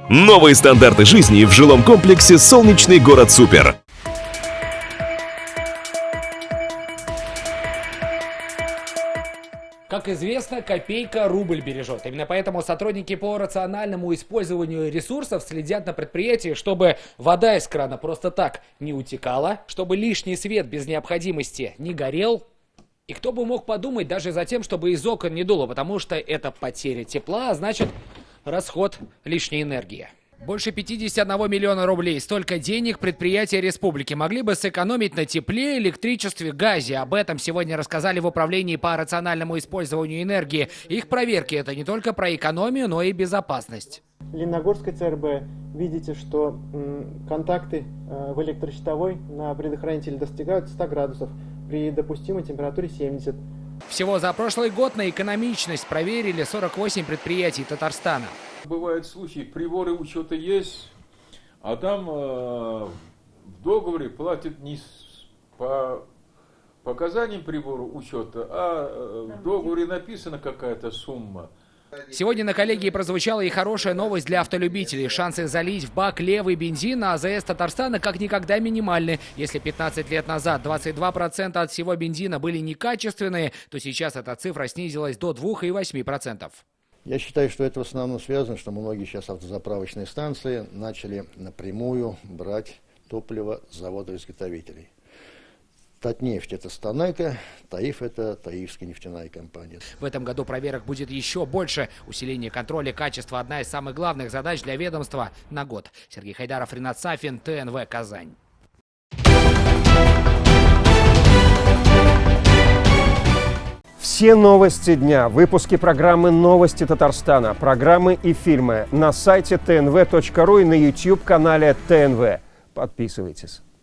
Новые стандарты жизни в жилом комплексе «Солнечный город Супер». Как известно, копейка рубль бережет. Именно поэтому сотрудники по рациональному использованию ресурсов следят на предприятии, чтобы вода из крана просто так не утекала, чтобы лишний свет без необходимости не горел. И кто бы мог подумать даже за тем, чтобы из окон не дуло, потому что это потеря тепла, а значит расход лишней энергии. Больше 51 миллиона рублей. Столько денег предприятия республики могли бы сэкономить на тепле, электричестве, газе. Об этом сегодня рассказали в управлении по рациональному использованию энергии. Их проверки – это не только про экономию, но и безопасность. Лениногорской ЦРБ видите, что контакты в электрощитовой на предохранителе достигают 100 градусов при допустимой температуре 70. Всего за прошлый год на экономичность проверили 48 предприятий Татарстана. Бывают случаи, приборы учета есть, а там в договоре платят не по показаниям прибора учета, а в договоре написана какая-то сумма. Сегодня на коллегии прозвучала и хорошая новость для автолюбителей. Шансы залить в бак левый бензин на АЗС Татарстана как никогда минимальны. Если 15 лет назад 22% от всего бензина были некачественные, то сейчас эта цифра снизилась до 2,8%. Я считаю, что это в основном связано, что многие сейчас автозаправочные станции начали напрямую брать топливо с заводов-изготовителей. Татнефть – это Станайка, Таиф – это Таифская нефтяная компания. В этом году проверок будет еще больше. Усиление контроля качества – одна из самых главных задач для ведомства на год. Сергей Хайдаров, Ринат Сафин, ТНВ, Казань. Все новости дня, выпуски программы «Новости Татарстана», программы и фильмы на сайте tnv.ru и на YouTube-канале ТНВ. Подписывайтесь.